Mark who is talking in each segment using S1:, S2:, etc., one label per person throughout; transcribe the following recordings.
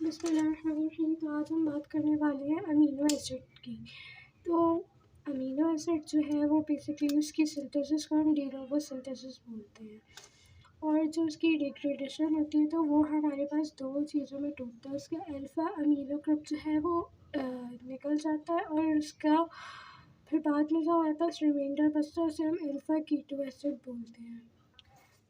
S1: बिस्मिल्लाहिर्रहमानिर्रहीम। तो आज हम बात करने वाले हैं अमीनो एसिड की। तो अमीनो एसिड जो है वो बेसिकली उसकी सिंथेसिस को हम डीनोवो सिंथेसिस बोलते हैं, और जो उसकी डिग्रेडेशन होती है तो वो हमारे पास दो चीज़ों में टूटता है। उसका अल्फ़ा अमीनो ग्रुप जो है वो निकल जाता है, और उसका फिर बाद में जो हमारे पास रिमाइंडर बचता है उसे हम अल्फ़ा कीटो एसिड बोलते हैं।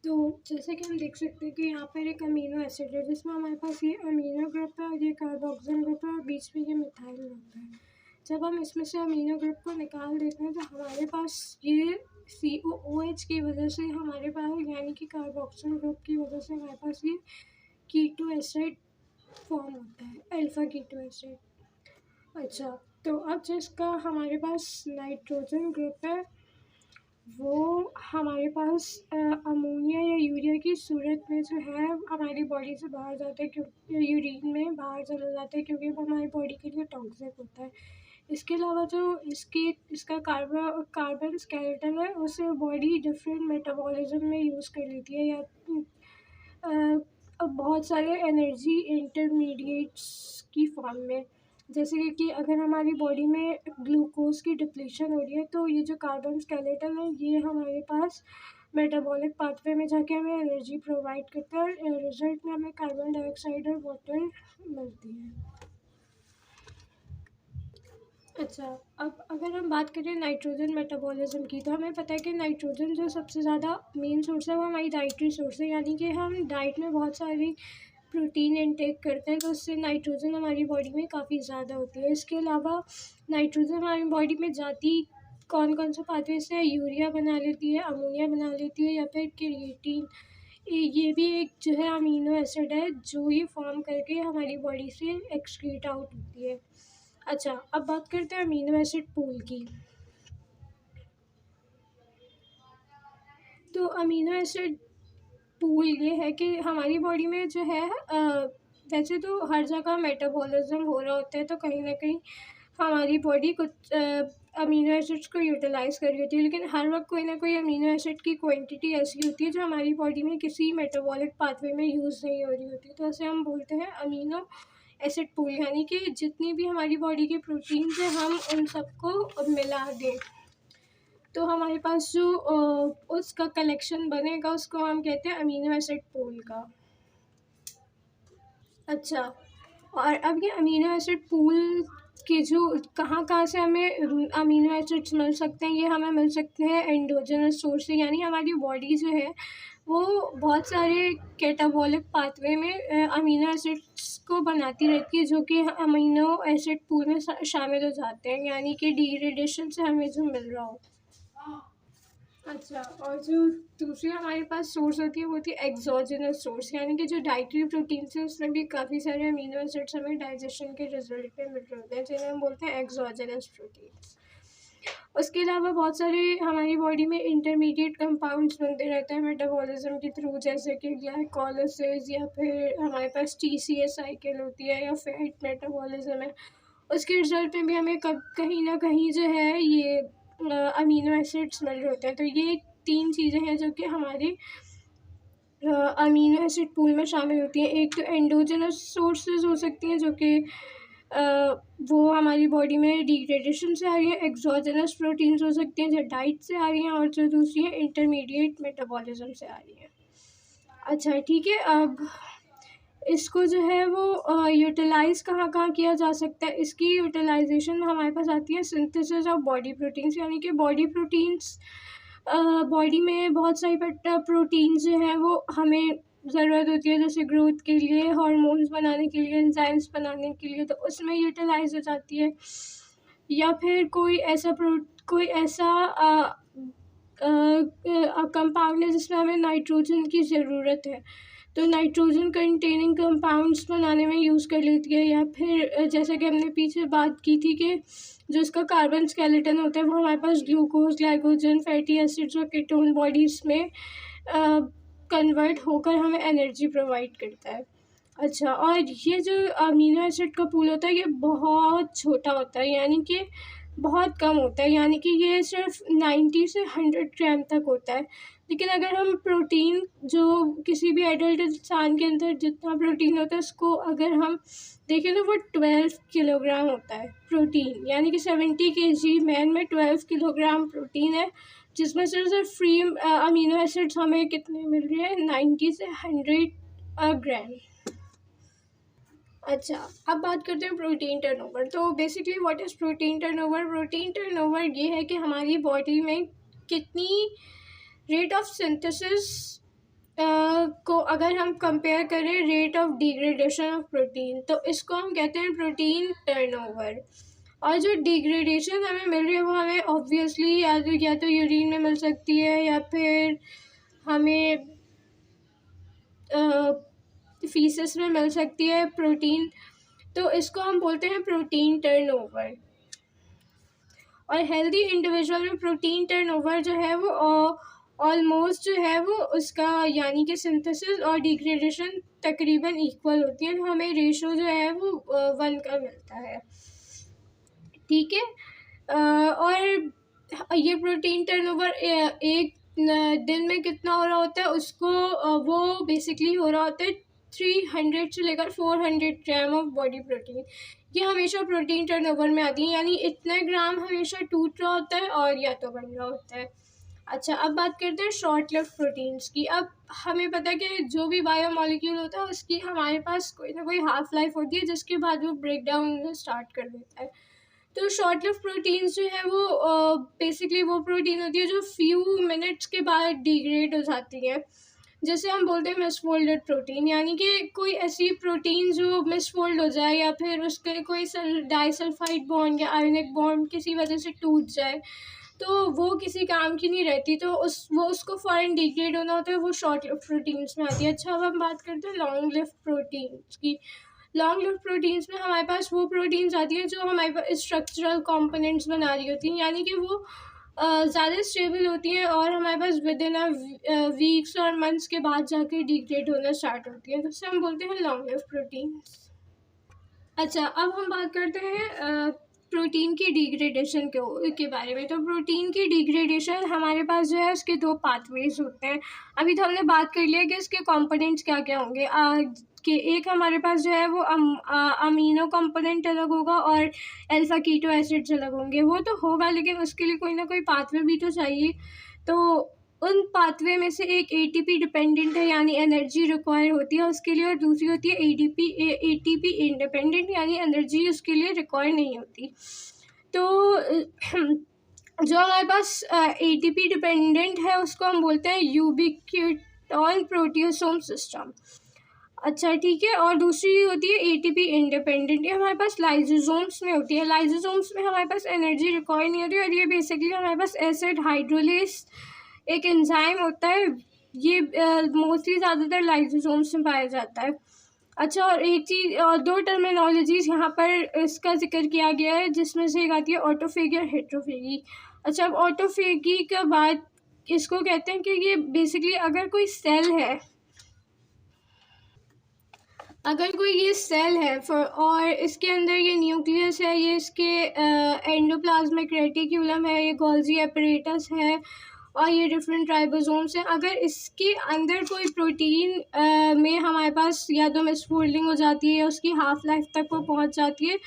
S1: तो जैसे कि हम देख सकते हैं कि यहाँ पर एक अमीनो एसिड है जिसमें हमारे पास ये अमीनो ग्रुप है और ये कार्बोक्सिल ग्रुप है और बीच में ये मिथाइल ग्रुप है। जब हम इसमें से अमीनो ग्रुप को निकाल देते हैं तो हमारे पास ये COOH की वजह से हमारे पास, यानी कि कार्बोक्सिल ग्रुप की वजह से हमारे पास ये कीटो एसिड फॉर्म होता है, अल्फ़ा कीटो एसिड। अच्छा, तो अब जिसका हमारे पास नाइट्रोजन ग्रुप है वो हमारे पास अमोनिया या यूरिया की सूरत में जो है हमारी बॉडी से बाहर जाता है, क्योंकि यूरिन में बाहर चला जाता है, क्योंकि वो हमारी बॉडी के लिए टॉक्सिक होता है। इसके अलावा जो इसका कार्बन स्केलेटन है उसे बॉडी डिफरेंट मेटाबॉलिज्म में यूज़ कर लेती है, या बहुत सारे एनर्जी इंटरमीडिएट्स की फॉर्म में। जैसे कि अगर हमारी बॉडी में ग्लूकोज की डिप्लीशन हो रही है तो ये जो कार्बन स्केलेटन है ये हमारे पास मेटाबॉलिक पाथवे में जाके हमें एनर्जी प्रोवाइड करता है, और रिजल्ट में हमें कार्बन डाइऑक्साइड और वाटर मिलती है। अच्छा, अब अगर हम बात करें नाइट्रोजन मेटाबॉलिज्म की, तो हमें पता है कि नाइट्रोजन जो सबसे ज़्यादा मेन सोर्स है वो हमारी डाइटरी सोर्स है, यानी कि हम डाइट में बहुत सारी प्रोटीन इनटेक करते हैं तो उससे नाइट्रोजन हमारी बॉडी में काफ़ी ज़्यादा होती है। इसके अलावा नाइट्रोजन हमारी बॉडी में जाती कौन कौन से पाथवे से यूरिया बना लेती है, अमोनिया बना लेती है, या फिर क्रिएटिन। ये भी एक जो है अमीनो एसिड है जो ये फॉर्म करके हमारी बॉडी से एक्सक्रीट आउट होती है। अच्छा, अब बात करते हैं अमीनो एसिड पूल की। तो अमीनो एसिड पूल ये है कि हमारी बॉडी में जो है वैसे तो हर जगह मेटाबॉलिज्म हो रहा होता है, तो कहीं ना कहीं हमारी बॉडी कुछ अमीनो एसिड्स को यूटिलाइज़ कर रही होती है, लेकिन हर वक्त कोई ना कोई अमीनो एसिड की क्वांटिटी ऐसी होती है जो हमारी बॉडी में किसी मेटाबॉलिक पाथवे में यूज़ नहीं हो रही होती, तो उसे हम बोलते हैं अमीनो एसिड पूल। यानी कि जितनी भी हमारी बॉडी के प्रोटीन्स हैं हम उन सबको मिला दें तो हमारे पास जो उसका कलेक्शन बनेगा उसको हम कहते हैं अमीनो एसिड पूल का। अच्छा, और अब ये अमीनो एसिड पूल के जो कहाँ से हमें अमीनो एसिड्स मिल सकते हैं, ये हमें मिल सकते हैं एंडोजेनस सोर्स से, यानी हमारी बॉडी जो है वो बहुत सारे कैटाबॉलिक पाथवे में अमीनो एसिड्स को बनाती रहती है जो कि अमीनो एसिड पूल में शामिल हो जाते हैं, यानी कि डिग्रेडेशन से हमें जो मिल रहा हो। अच्छा, और जो दूसरी हमारे पास सोर्स होती है वो होती है एक्सोजेनस सोर्स, यानी कि जो डाइटरी प्रोटीन है उसमें भी काफ़ी सारे अमीनो एसिड्स हमें डाइजेशन के रिजल्ट में मिल रहे होते हैं, जिन्हें हम बोलते हैं एक्सोजेनस प्रोटीन्स। उसके अलावा बहुत सारे हमारी बॉडी में इंटरमीडिएट कंपाउंड्स बनते रहते हैं मेटाबॉलिज्म के थ्रू, जैसे कि ग्लाइकोलाइसिस, या फिर हमारे पास TCA साइकिल होती है, या फैट मेटाबॉलिज्म है। उसके रिजल्ट में भी हमें कहीं ना कहीं जो है ये अमीनो एसिड्स मिल रहे होते हैं। तो ये 3 चीज़ें हैं जो कि हमारे अमीनो एसिड पूल में शामिल होती हैं। एक तो एंडोजेनस सोर्सेज हो सकती हैं जो कि वो हमारी बॉडी में डिग्रेडेशन से आ रही है, एक्सोजेनस प्रोटीन्स हो सकती हैं जो डाइट से आ रही हैं, और जो दूसरी है इंटरमीडिएट मेटाबॉलिज्म से आ रही हैं। अच्छा, ठीक है, अब इसको जो है वो यूटिलाइज़ कहाँ किया जा सकता है, इसकी यूटिलाइजेशन हमारे पास आती है सिंथेसिस ऑफ बॉडी प्रोटीन्स, यानी कि बॉडी प्रोटीन्स बॉडी में बहुत सारी प्रोटीन्स जो हैं वो हमें ज़रूरत होती है, जैसे ग्रोथ के लिए, हार्मोन्स बनाने के लिए, एंजाइम्स बनाने के लिए, तो उसमें यूटिलाइज हो जाती है। या फिर कोई ऐसा कंपाउंड है जिसमें हमें नाइट्रोजन की ज़रूरत है, तो नाइट्रोजन कंटेनिंग कंपाउंड्स बनाने में यूज़ कर लेती है। या फिर जैसा कि हमने पीछे बात की थी कि जो इसका कार्बन स्केलेटन होता है वो हमारे पास ग्लूकोज, ग्लाइकोजन, फैटी एसिड्स और कीटोन बॉडीज़ में कन्वर्ट होकर हमें एनर्जी प्रोवाइड करता है। अच्छा, और ये जो अमीनो एसिड का पूल होता है ये बहुत छोटा होता है, यानी कि बहुत कम होता है, यानी कि ये सिर्फ 90 से 100 ग्राम तक होता है। लेकिन अगर हम प्रोटीन जो किसी भी एडल्ट इंसान के अंदर जितना प्रोटीन होता है उसको अगर हम देखें तो वो 12 किलोग्राम होता है प्रोटीन, यानी कि 70 kg मैन में 12 किलोग्राम प्रोटीन है, जिसमें से फ्री अमीनो एसिड्स हमें कितने मिल रहे हैं, 90 से 100 ग्राम। अच्छा, अब बात करते हैं प्रोटीन टर्नओवर। तो basically what is protein turnover? Protein turnover ये है कि हमारी बॉडी में कितनी रेट ऑफ सिंथेसिस को अगर हम कंपेयर करें rate of degradation of protein, तो इसको हम कहते हैं प्रोटीन टर्नओवर। और जो डिग्रेडेशन हमें मिल रही है वो हमें ऑब्वियसली या तो यूरिन में मिल सकती है या फिर हमें फीसेस में मिल सकती है प्रोटीन, तो इसको हम बोलते हैं प्रोटीन टर्नओवर। और हेल्दी इंडिविजुअल में प्रोटीन टर्नओवर जो है वो ऑलमोस्ट जो है वो उसका यानी कि सिंथेसिस और डिग्रेडेशन तकरीबन इक्वल होती है, तो हमें रेशो जो है वो 1 का मिलता है, ठीक है। और ये प्रोटीन टर्नओवर एक दिन में कितना हो रहा होता है उसको वो बेसिकली हो रहा होता है 300 से लेकर 400 ग्राम ऑफ बॉडी प्रोटीन। ये हमेशा प्रोटीन टर्नओवर में आती है, यानी इतने ग्राम हमेशा टूट रहा होता है और या तो बन रहा होता है। अच्छा, अब बात करते हैं शॉर्ट लिव्ड प्रोटीन्स की। अब हमें पता है कि जो भी बायोमॉलिक्यूल होता है उसकी हमारे पास कोई ना कोई हाफ लाइफ होती है, जिसके बाद वो ब्रेक डाउन स्टार्ट कर देता है। तो शॉर्ट लिव्ड प्रोटीन्स जो है वो बेसिकली वो प्रोटीन होती है जो फ्यू मिनट्स के बाद डिग्रेड हो जाती है, जैसे हम बोलते हैं मिसफोल्डेड प्रोटीन, यानी कि कोई ऐसी प्रोटीन जो मिसफोल्ड हो जाए या फिर उसके कोई डाइसल्फाइड बॉन्ड या आयोनिक बॉन्ड किसी वजह से टूट जाए तो वो किसी काम की नहीं रहती, तो उसको फ़ौरन डिग्रेड होना होता है, वो शॉर्ट लिव्ड प्रोटीन्स में आती है। अच्छा, अब हम बात करते हैं लॉन्ग लिव्ड प्रोटीन्स की। लॉन्ग लिव्ड प्रोटीन्स में हमारे पास वो प्रोटीन्स आती है जो हमारे पास स्ट्रक्चरल कंपोनेंट्स बना रही होती हैं, यानी कि वो ज़्यादा स्टेबल होती हैं और हमारे पास विद इन वीक्स और मंथ्स के बाद जाके डिग्रेड होना स्टार्ट होती हैं, तो उससे हम बोलते हैं लॉन्ग लिव्ड प्रोटीन्स। अच्छा, अब हम बात करते हैं प्रोटीन की डिग्रेडेशन के बारे में। तो प्रोटीन की डिग्रेडेशन हमारे पास जो है उसके 2 पाथवेज होते हैं। अभी तो हमने बात कर लिया कि इसके कंपोनेंट्स क्या क्या होंगे, कि एक हमारे पास जो है वो अमीनो कंपोनेंट अलग होगा और अल्फा कीटो एसिड्स अलग होंगे। वो तो होगा, लेकिन उसके लिए कोई ना कोई पाथवे भी तो चाहिए। तो उन पाथवे में से एक एटीपी डिपेंडेंट है, यानी एनर्जी रिक्वायर होती है उसके लिए, और दूसरी होती है एटीपी इंडिपेंडेंट, यानी एनर्जी उसके लिए रिक्वायर नहीं होती। तो जो हमारे पास एटीपी डिपेंडेंट है उसको हम बोलते हैं यूबिक्विटॉन प्रोटियोसोम सिस्टम। अच्छा, ठीक है। और दूसरी होती है एटीपी इंडिपेंडेंट, ये हमारे पास लाइजोसोम्स में होती है। लाइजोसोम्स में हमारे पास एनर्जी रिक्वायर नहीं होती, और ये बेसिकली हमारे पास एसिड हाइड्रोलेस एक एंजाइम होता है, ये मोस्टली ज़्यादातर लाइजोसोम्स में पाया जाता है। अच्छा, और एक चीज़ और 2 टर्मिनोलॉजीज़ यहाँ पर इसका जिक्र किया गया है, जिसमें से एक आती है ऑटोफेगी और हेट्रोफेगी। अच्छा, अब ऑटोफेगी के बाद इसको कहते हैं कि ये बेसिकली अगर कोई सेल है, अगर कोई ये सेल है और इसके अंदर ये न्यूक्लियस है, ये इसके एंडोप्लाज्मिक रेटिक्यूलम है, ये गोल्जी एपरेटस है और ये डिफरेंट राइबोसोम्स हैं, अगर इसके अंदर कोई प्रोटीन में हमारे पास या तो मिसफोल्डिंग हो जाती है या उसकी हाफ लाइफ तक वो पहुंच जाती है,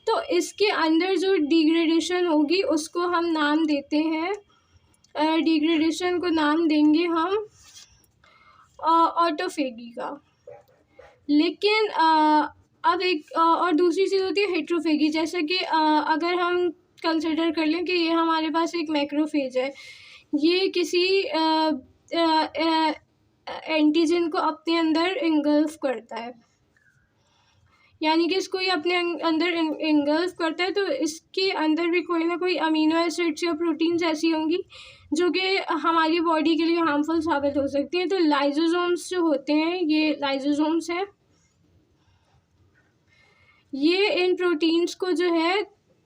S1: तो इसके अंदर जो डिग्रेडेशन होगी उसको हम नाम देते हैं, डिग्रेडेशन को नाम देंगे हम ऑटोफेगी का। लेकिन अब एक और दूसरी चीज़ होती है हेट्रोफेगी, जैसे कि अगर हम कंसिडर कर लें कि ये हमारे पास एक मैक्रोफेज है, ये किसी एंटीजन को अपने अंदर इंगल्फ करता है, यानी कि इसको ये अपने अंदर इंगल्फ करता है, तो इसके अंदर भी कोई ना कोई अमीनो एसिड्स या प्रोटीन्स ऐसी होंगी जो कि हमारी बॉडी के लिए हार्मफुल साबित हो सकती हैं। तो लाइजोसोम्स जो होते हैं, ये लाइजोसोम्स हैं, ये इन प्रोटीन्स को जो है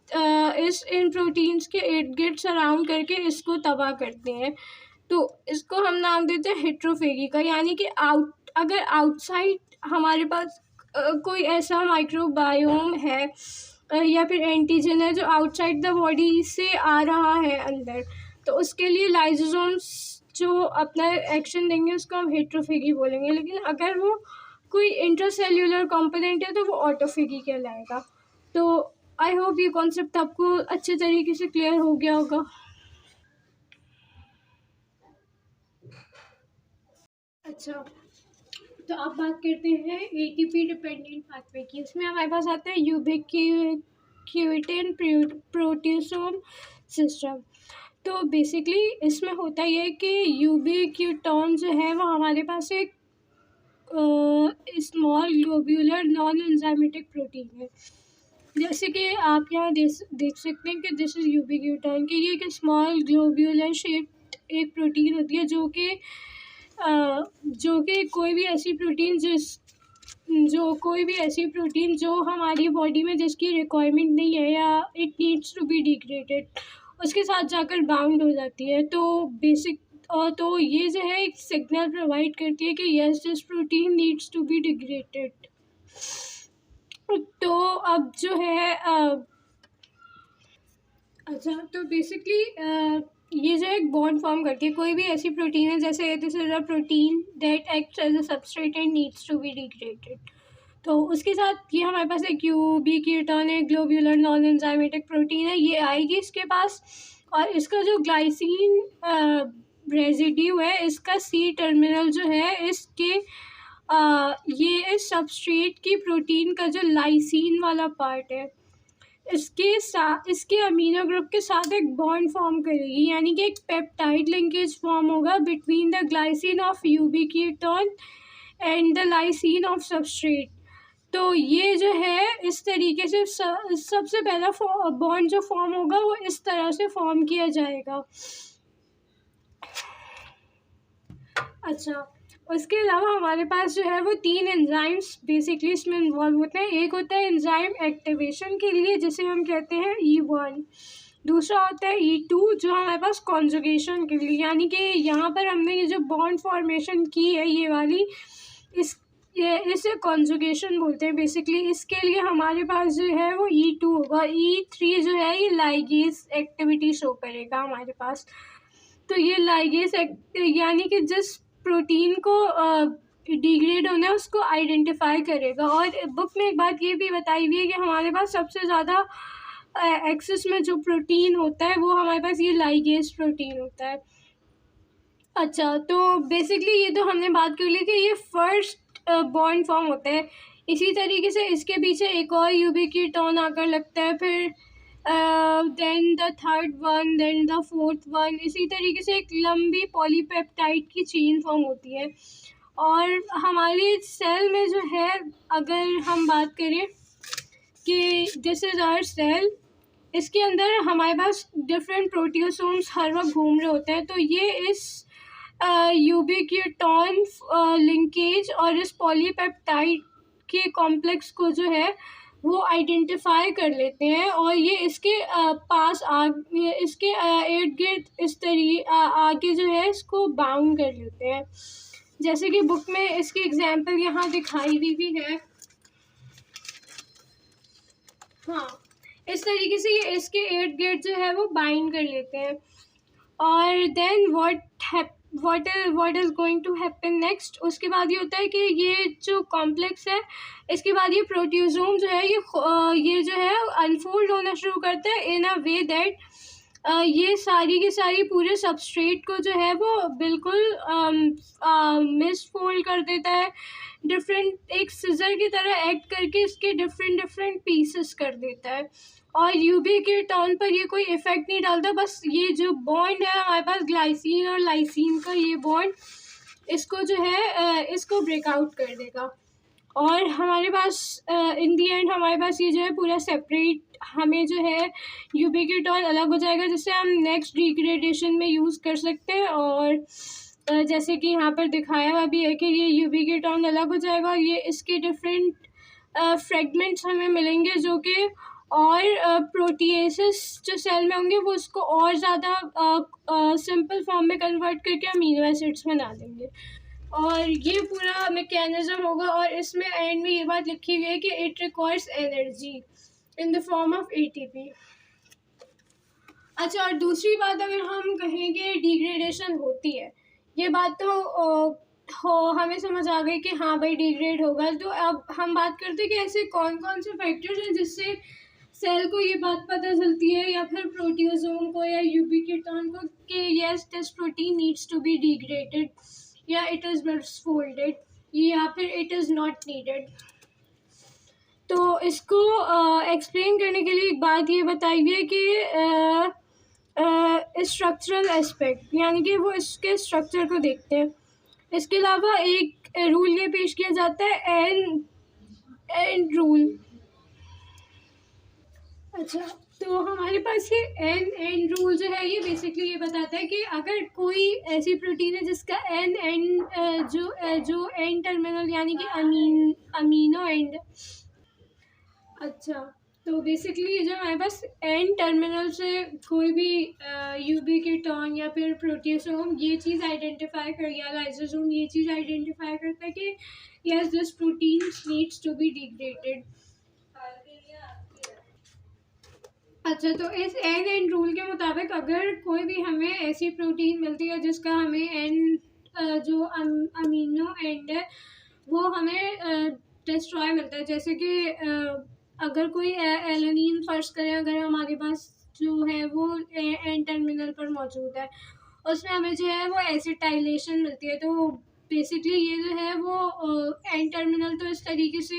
S1: इन प्रोटीन्स के इर्द गिर्द सराउंड करके इसको तबाह करते हैं, तो इसको हम नाम देते हैं हेट्रोफेगी का। यानी कि अगर आउटसाइड हमारे पास कोई ऐसा माइक्रोबायोम है या फिर एंटीजन है जो आउटसाइड द बॉडी से आ रहा है अंदर, तो उसके लिए लाइजोसोम्स जो अपना एक्शन देंगे उसको हम हेट्रोफेगी बोलेंगे, लेकिन अगर वो कोई इंट्रासेल्यूलर कंपोनेंट है तो वो ऑटोफेगी कहलाएगा। तो आई होप ये कॉन्सेप्ट आपको अच्छे तरीके से क्लियर हो गया होगा। अच्छा, तो अब बात करते हैं एटीपी डिपेंडेंट पाथवे की। इसमें हमारे पास आता है यूबिक्यूटिन प्रोटियोसोम सिस्टम। तो बेसिकली इसमें होता ये है कि यूबिक्यूटॉन जो है वो हमारे पास एक small globular non enzymatic protein है। जैसे कि आप यहाँ देख सकते हैं कि दिस इज़ यूबिक्यूटॉन की ये एक स्मॉल ग्लोब्यूलर शेप्ड एक प्रोटीन होती है जो कि कोई भी ऐसी प्रोटीन जो हमारी बॉडी में जिसकी रिक्वायरमेंट नहीं है या it needs to be degraded उसके साथ जाकर बाउंड हो जाती है। तो तो ये जो है एक सिग्नल प्रोवाइड करती है कि yes this protein needs to be degraded. तो अब जो है अच्छा, तो बेसिकली ये जो एक बॉन्ड फॉर्म करती है कोई भी ऐसी प्रोटीन है, जैसे this is a protein that acts as a substrate and needs to be degraded. तो उसके साथ ये हमारे पास एक यूबिक्यूटॉन है, ग्लोब्यूलर नॉन एंजाइमेटिक प्रोटीन है, ये आएगी इसके पास। और इसका जो ग्लाइसिन रेजिड्यू है, इसका सी टर्मिनल जो है इसके ये इस सबस्ट्रेट की प्रोटीन का जो लाइसिन वाला पार्ट है इसके अमीनो ग्रुप के साथ एक बॉन्ड फॉर्म करेगी, यानी कि एक पेप्टाइड लिंकेज फॉर्म होगा between the glycine of ubiquitin and the lysine of substrate. तो ये जो है इस तरीके से सबसे पहला बॉन्ड जो फॉर्म होगा वो इस तरह से फॉर्म किया जाएगा। अच्छा, उसके अलावा हमारे पास जो है वो 3 एंजाइम्स बेसिकली इसमें इन्वॉल्व होते हैं। एक होता है एंजाइम एक्टिवेशन के लिए जिसे हम कहते हैं E1, दूसरा होता है E2 जो हमारे पास कॉन्जुगेशन के लिए, यानी कि यहाँ पर हमने ये जो बॉन्ड फॉर्मेशन की है ये वाली इसे कॉन्जुगेशन बोलते हैं बेसिकली। इसके लिए हमारे पास जो है वो E2 होगा। E3 जो है ये लाइगेज एक्टिविटी शो करेगा हमारे पास। तो ये लाइगेज यानी कि जिस प्रोटीन को डिग्रेड होना है उसको आइडेंटिफाई करेगा। और बुक में एक बात ये भी बताई हुई है कि हमारे पास सबसे ज़्यादा एक्सेस में जो प्रोटीन होता है वो हमारे पास ये लाइगेज प्रोटीन होता है। अच्छा, तो बेसिकली ये तो हमने बात कर ली कि ये फर्स्ट बॉन्ड फॉर्म होता है। इसी तरीके से इसके पीछे एक और यूबिक्यूटॉन आकर लगता है, फिर then the third one, then the fourth one, इसी तरीके से एक लंबी पॉलीपेप्टाइड की चेन फॉर्म होती है। और हमारे सेल में जो है अगर हम बात करें कि दिस इज आवर सेल, इसके अंदर हमारे पास डिफरेंट प्रोटियोसोम्स हर वक्त घूम रहे होते हैं। तो ये इस यूबिक्यूटॉन लिंकेज और इस पॉलीपेप्टाइड के कॉम्प्लेक्स को जो है वो आइडेंटिफाई कर लेते हैं और ये इसके पास इसके इर्द गिर्द इस आगे जो है इसको बाउंड कर लेते हैं। जैसे कि बुक में इसकी एग्जांपल यहाँ दिखाई हुई भी है। हाँ, इस तरीके से ये इसके इर्द गिर्द जो है वो बाइंड कर लेते हैं। और then what is going to happen next, उसके बाद ये होता है कि ये जो कॉम्प्लेक्स है इसके बाद ये प्रोटियोसोम जो है ये जो है अनफोल्ड होना शुरू करता है इन अ वे दैट ये सारी की सारी पूरे सबस्ट्रेट को जो है वो बिल्कुल मिसफोल्ड कर देता है, डिफरेंट एक सीजर की तरह एक्ट करके इसके डिफरेंट पीसेस कर देता है। और यूबिक्यूटॉन पर ये कोई इफेक्ट नहीं डालता, बस ये जो बॉन्ड है हमारे पास ग्लाइसिन और लाइसिन का, ये बॉन्ड इसको जो है इसको ब्रेकआउट कर देगा। और हमारे पास इन दी एंड हमारे पास ये जो है पूरा सेपरेट हमें जो है यूबिक्यूटॉन अलग हो जाएगा, जिससे हम नेक्स्ट डिग्रेडेशन में यूज़ कर सकते हैं। और जैसे कि यहाँ पर दिखाया हुआ भी है कि ये यूबिक्यूटॉन अलग हो जाएगा और ये इसके डिफरेंट फ्रेगमेंट्स हमें मिलेंगे जो कि और प्रोटीएसेस जो सेल में होंगे वो उसको और ज़्यादा सिंपल फॉर्म में कन्वर्ट करके अमीनो एसिड्स बना देंगे। और ये पूरा मैकेनिज्म होगा और इसमें एंड में ये बात लिखी हुई है कि it requires energy in the form of ATP. अच्छा, और दूसरी बात अगर हम कहेंगे डिग्रेडेशन होती है ये बात तो हो हमें समझ आ गई कि हाँ भाई डिग्रेड होगा। तो अब हम बात करते हैं कि ऐसे कौन कौन से फैक्टर्स हैं जिससे सेल को ये बात पता चलती है या फिर प्रोटियोसोम को या यूबिक्यूटॉन को कि yes this protein needs to be degraded या इट इज़ बस फोल्डेड या फिर इट इज़ नॉट नीडेड। तो इसको एक्सप्लेन करने के लिए एक बात ये बताइए कि स्ट्रक्चरल एस्पेक्ट, यानी कि वो इसके स्ट्रक्चर को देखते हैं। इसके अलावा एक रूल ये पेश किया जाता है एन रूल। अच्छा, तो हमारे पास ये एन रूल जो है ये बेसिकली ये बताता है कि अगर कोई ऐसी प्रोटीन है जिसका जो एन टर्मिनल यानी कि अमीनो एंड। अच्छा, तो बेसिकली जो हमारे पास एन टर्मिनल से कोई भी यूबिक्यूटॉन या फिर प्रोटियोसोम ये चीज़ आइडेंटिफाई कर या लाइसोसोम ये चीज़ आइडेंटिफाई करता है कि yes this protein needs to be degraded. अच्छा, तो इस एन रूल के मुताबिक अगर कोई भी हमें ऐसी प्रोटीन मिलती है जिसका हमें जो अमीनो एंड है वो हमें डिस्ट्रॉय मिलता है, जैसे कि अगर कोई एलेनिन फर्स्ट करें, अगर हमारे पास जो है वो एन टर्मिनल पर मौजूद है उसमें हमें जो है वो एसिटाइलेशन मिलती है। तो बेसिकली ये जो है वो एन टर्मिनल तो इस तरीके से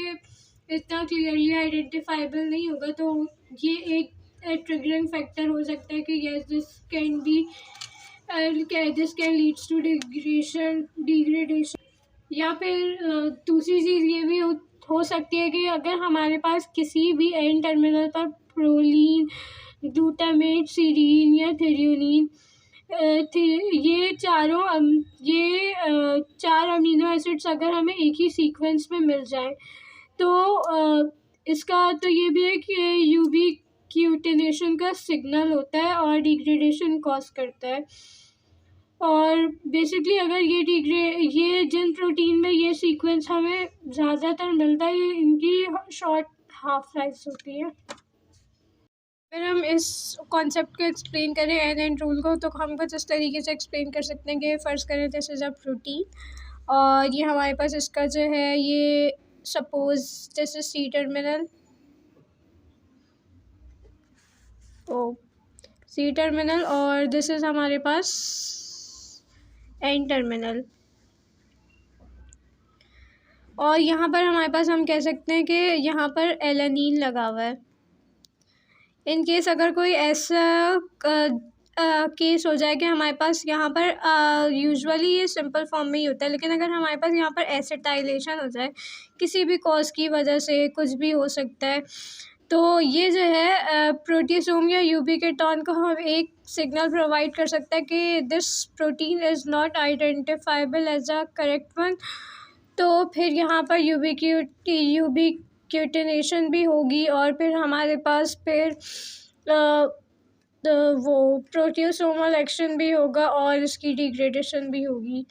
S1: इतना क्लियरली आइडेंटिफाइबल नहीं होगा, तो ये एक ट्रिगरिंग फैक्टर हो सकता है कि yes this can leads to degradation. या फिर दूसरी चीज़ ये भी हो सकती है कि अगर हमारे पास किसी भी एन टर्मिनल पर प्रोलीन, ग्लूटामेट, सीरीन या थ्रेओनीन ये चार अमीनो एसिड्स अगर हमें एक ही सीक्वेंस में मिल जाए तो इसका तो ये भी है कि यूबिक्यूटिनेशन का सिग्नल होता है और डिग्रेडेशन कॉज करता है। और बेसिकली अगर ये जिन प्रोटीन में ये सीक्वेंस हमें ज़्यादातर मिलता है ये इनकी शॉर्ट हाफ लाइफ होती है। अगर हम इस कॉन्सेप्ट को एक्सप्लेन करें एन रूल को तो हम कुछ इस तरीके से एक्सप्लेन कर सकते हैं कि फ़र्ज़ करें दिस इज़ अ प्रोटीन और ये हमारे पास इसका जो है ये suppose this is C terminal, तो सी टर्मिनल और दिस इज़ हमारे पास एन टर्मिनल। और यहाँ पर हमारे पास हम कह सकते हैं कि यहाँ पर एलेनिन लगा हुआ है। इन केस अगर कोई ऐसा केस हो जाए कि हमारे पास यहाँ पर यूजुअली ये सिंपल फॉर्म में ही होता है, लेकिन अगर हमारे पास यहाँ पर एसिटाइलेशन हो जाए किसी भी कॉज की वजह से, कुछ भी हो सकता है, तो ये जो है प्रोटियोसोम या यूबिक्यूटॉन को हम एक सिग्नल प्रोवाइड कर सकता है कि this protein is not identifiable as a correct one. तो फिर यहाँ पर यूबिक्यूटिनेशन भी होगी और फिर हमारे पास फिर वो प्रोटियोसोमल एक्शन भी होगा और इसकी डिग्रेडेशन भी होगी।